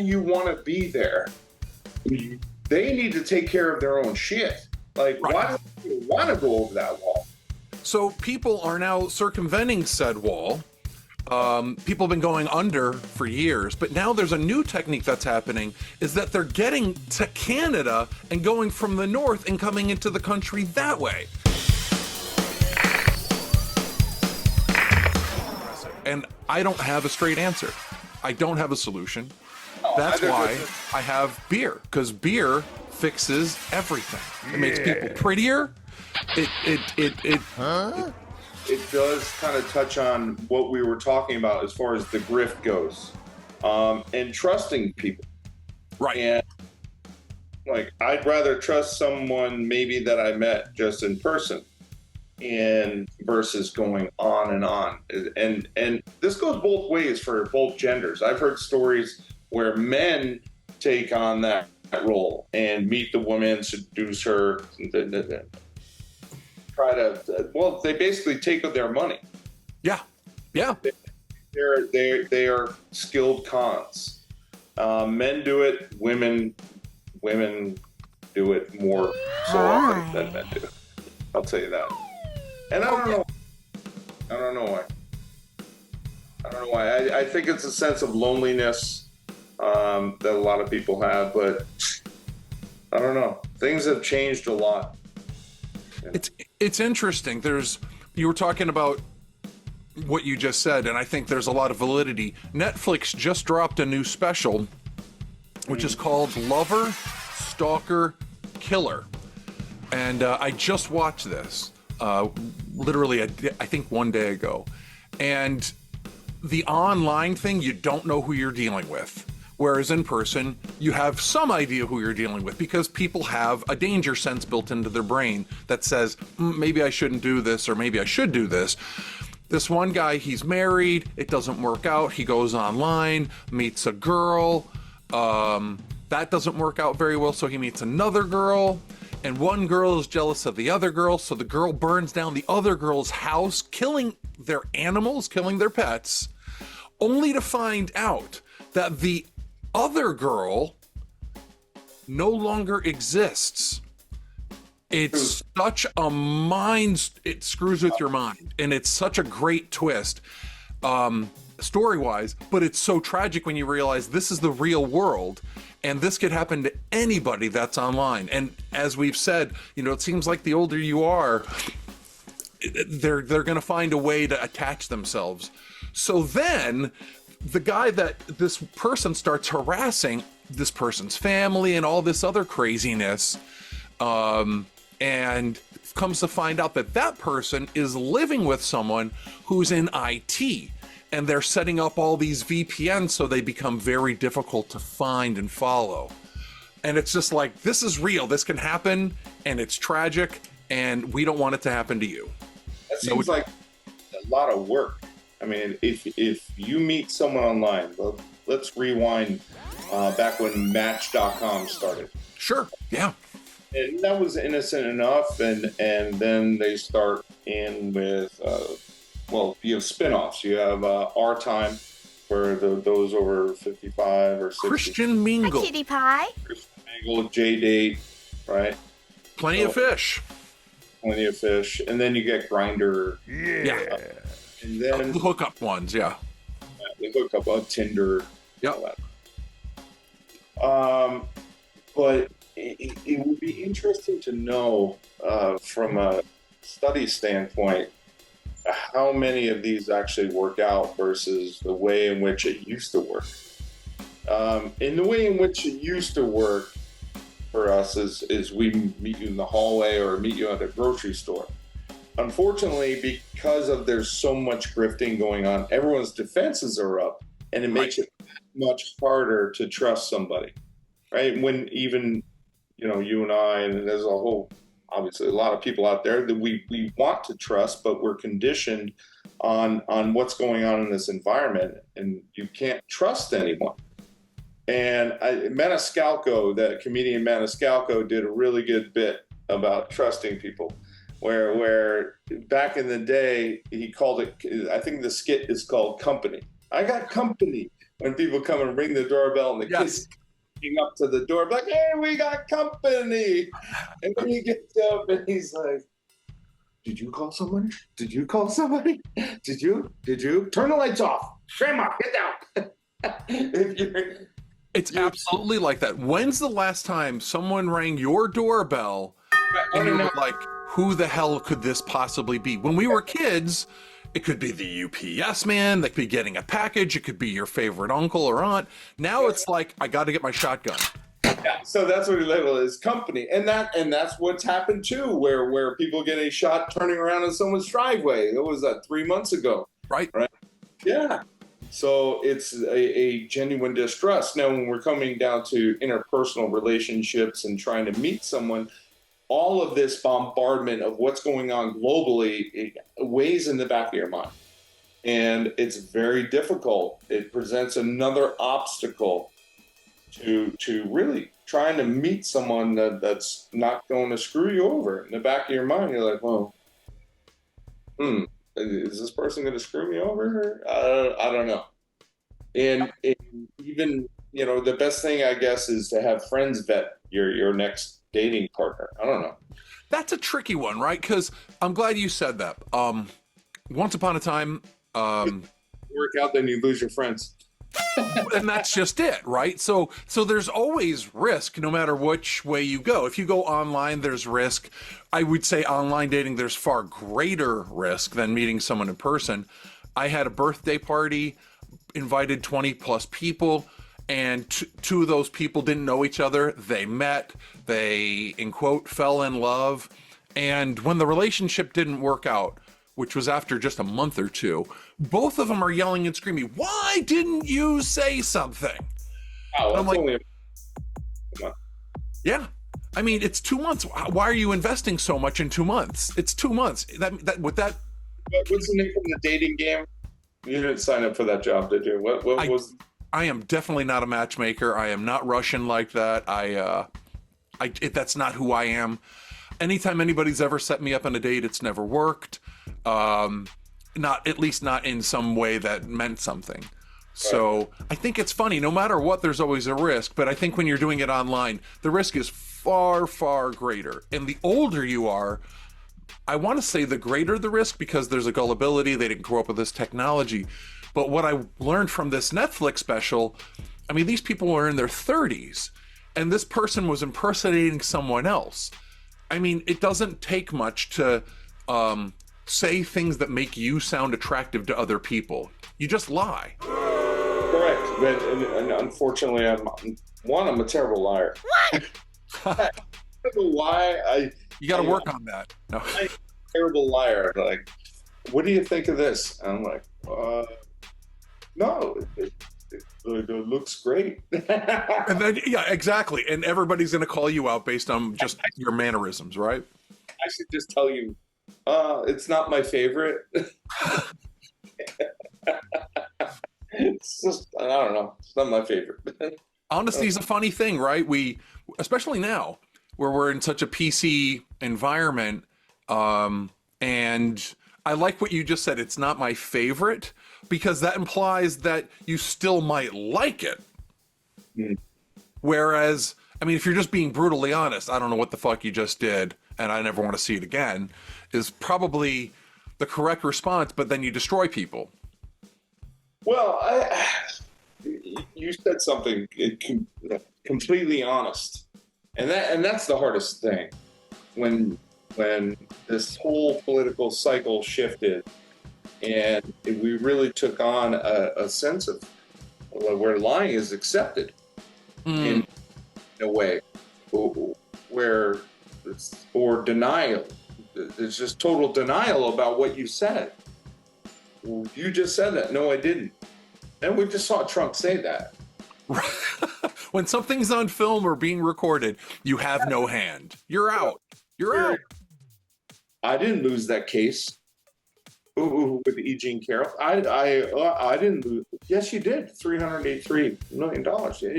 do you want to be there? They need to take care of their own shit. Like, why do you want to go over that wall? So people are now circumventing said wall. People have been going under for years, but now there's a new technique that's happening, is that they're getting to Canada and going from the north and coming into the country that way. And I don't have a straight answer. I don't have a solution. That's why I have beer, because beer fixes everything. It makes people prettier. It does kind of touch on what we were talking about as far as the grift goes, and trusting people. Right. And like, I'd rather trust someone maybe that I met just in person, and versus going on and on. And this goes both ways for both genders. I've heard stories where men take on that role and meet the woman, seduce her, try to, well, they basically take their money. Yeah. They are skilled cons. Men do it, women do it more so often than men do. I'll tell you that. And I don't know why. I think it's a sense of loneliness that a lot of people have, but I don't know. Things have changed a lot. Yeah. It's interesting. You were talking about what you just said, and I think there's a lot of validity. Netflix just dropped a new special, which is called Lover, Stalker, Killer. And I just watched this, literally, I think 1 day ago. And the online thing, you don't know who you're dealing with. Whereas in person, you have some idea who you're dealing with, because people have a danger sense built into their brain that says, maybe I shouldn't do this, or maybe I should do this. This one guy, he's married, it doesn't work out, he goes online, meets a girl, that doesn't work out very well, so he meets another girl, and one girl is jealous of the other girl, so the girl burns down the other girl's house, killing their animals, killing their pets, only to find out that the other girl no longer exists. It's such a it screws with your mind, and it's such a great twist, story-wise, but it's so tragic when you realize this is the real world, and this could happen to anybody that's online. And as we've said, it seems like the older you are, they're going to find a way to attach themselves. So then the guy that this person starts harassing, this person's family and all this other craziness, and comes to find out that that person is living with someone who's in IT, and they're setting up all these VPNs so they become very difficult to find and follow. And it's just like, this is real, this can happen, and it's tragic, and we don't want it to happen to you. That seems like a lot of work. I mean, if you meet someone online, let's rewind back when Match.com started. Sure, yeah. And that was innocent enough, and then they start in with, you have spin-offs. You have Our Time, where those over 55 or 60. Christian Mingle. A kitty pie. Christian Mingle, J-Date, right? Plenty of fish. And then you get Grindr. Yeah. And then the hookup ones, yeah. The hookup on Tinder. Yeah. But it would be interesting to know from a study standpoint how many of these actually work out versus the way in which it used to work. In the way in which it used to work for us is we meet you in the hallway or meet you at a grocery store. Unfortunately, because of there's so much grifting going on, everyone's defenses are up, and it makes it much harder to trust somebody, right? When even, you and I, and there's obviously a lot of people out there that we want to trust, but we're conditioned on what's going on in this environment, and you can't trust anyone. And Maniscalco, that comedian Maniscalco, did a really good bit about trusting people. Where back in the day, he called it, I think the skit is called Company. I got company. when people come and ring the doorbell and the kids coming up to the door, like, hey, we got company. And then he gets up and he's like, did you call somebody? Did you call somebody? Did you? Turn the lights off. Grandma, get down. It's absolutely like that. When's the last time someone rang your doorbell and you were like, who the hell could this possibly be? When we were kids, it could be the UPS man, they could be getting a package, it could be your favorite uncle or aunt. Now it's like, I got to get my shotgun. Yeah, so that's what we label as company, and that's what's happened too, where people get a shot turning around in someone's driveway. It was 3 months ago, right? Yeah. So it's a genuine distrust. Now, when we're coming down to interpersonal relationships and trying to meet someone, all of this bombardment of what's going on globally, it weighs in the back of your mind, and it's very difficult. It presents another obstacle to really trying to meet someone that's not going to screw you over. In the back of your mind, you're like, well, is this person going to screw me over? I don't know. And even, the best thing, I guess, is to have friends vet your next dating partner. I don't know. That's a tricky one, right? Because I'm glad you said that. Once upon a time, work out, then you lose your friends. And that's just it, right? So there's always risk no matter which way you go. If you go online, there's risk. I would say online dating, there's far greater risk than meeting someone in person. I had a birthday party, invited 20 plus people, and two of those people didn't know each other. They met, they, in quote, fell in love. And when the relationship didn't work out, which was after just a month or two, both of them are yelling and screaming, why didn't you say something? Oh, I'm like, only yeah. I mean, it's 2 months. Why are you investing so much in 2 months? It's 2 months. What's the name of the dating game? You didn't sign up for that job, did you? What was? I am definitely not a matchmaker. I am not Russian like that. That's not who I am. Anytime anybody's ever set me up on a date, it's never worked. At least not in some way that meant something. So I think it's funny, no matter what, there's always a risk. But I think when you're doing it online, the risk is far, far greater. And the older you are, I want to say the greater the risk, because there's a gullibility. They didn't grow up with this technology. But what I learned from this Netflix special, I mean, these people were in their 30s, and this person was impersonating someone else. I mean, it doesn't take much to say things that make you sound attractive to other people. You just lie. Correct. But and unfortunately, I'm a terrible liar. What? I don't know why. You got to work on that. No. I'm a terrible liar. Like, what do you think of this? And I'm like, no, it looks great. And then, yeah, exactly. And everybody's going to call you out based on just your mannerisms, right? I should just tell you, it's not my favorite. It's just, I don't know. It's not my favorite. Honesty is a funny thing, right? Especially now, where we're in such a PC environment, and I like what you just said. It's not my favorite, because that implies that you still might like it. Mm. Whereas, I mean, if you're just being brutally honest, I don't know what the fuck you just did, and I never want to see it again, is probably the correct response, but then you destroy people. Well, you said something completely honest, and that's the hardest thing. When this whole political cycle shifted, and we really took on a sense of where lying is accepted in a way, or denial. There's just total denial about what you said. Well, you just said that. No, I didn't. And we just saw Trump say that. When something's on film or being recorded, you have no hand. You're out. You're out. I didn't lose that case with E. Jean Carroll. I didn't lose. Yes, you did. $383 million.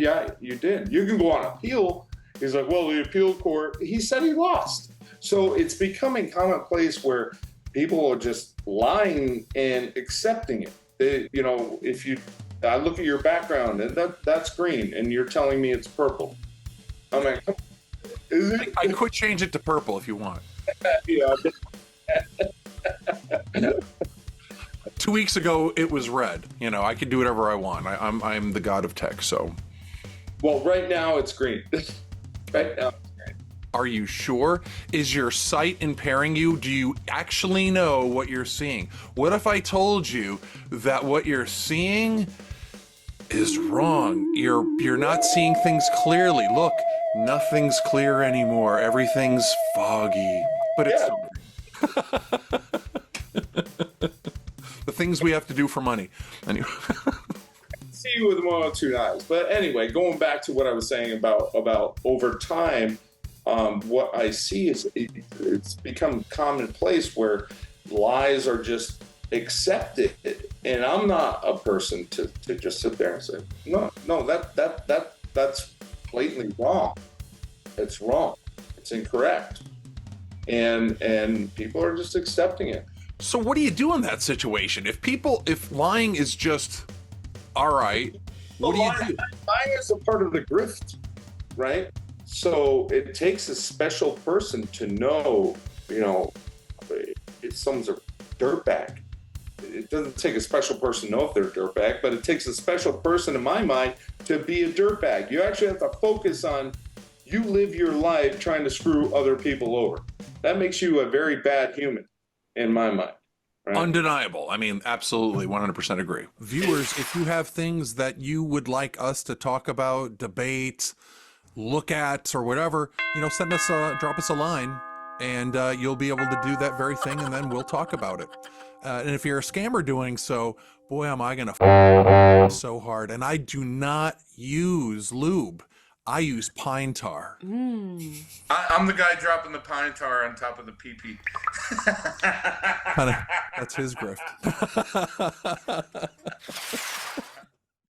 Yeah, you did. You can go on appeal. He's like, well, the appeal court, he said he lost. So it's becoming commonplace where people are just lying and accepting it. If you I look at your background and that's green, and you're telling me it's purple. I'm like, is it? I could change it to purple if you want. Yeah. 2 weeks ago, it was red. You know, I can do whatever I want. I'm the god of tech, so. Well, right now it's green. Right now. Are you sure? Is your sight impairing you? Do you actually know what you're seeing? What if I told you that what you're seeing is wrong? You're not seeing things clearly. Look, nothing's clear anymore. Everything's foggy. But it's the things we have to do for money. Anyway. See you with one or two eyes. But anyway, going back to what I was saying about over time, what I see is it's become commonplace where lies are just accepted, and I'm not a person to just sit there and say no, that's blatantly wrong. It's wrong. It's incorrect, and people are just accepting it. So what do you do in that situation? If lying is just all right, what do you do? Lying is a part of the grift, right? So it takes a special person to know, if someone's a dirtbag. It doesn't take a special person to know if they're a dirtbag, but it takes a special person, in my mind, to be a dirtbag. You actually have to focus on you live your life trying to screw other people over. That makes you a very bad human, in my mind. Right? Undeniable. I mean, absolutely, 100% agree. Viewers, if you have things that you would like us to talk about, debate, look at, or whatever, send us drop us a line, and you'll be able to do that very thing, and then we'll talk about it. And if you're a scammer doing so, boy, am I gonna so hard. And I do not use lube. I use pine tar. I'm the guy dropping the pine tar on top of the pee-pee. That's his grift.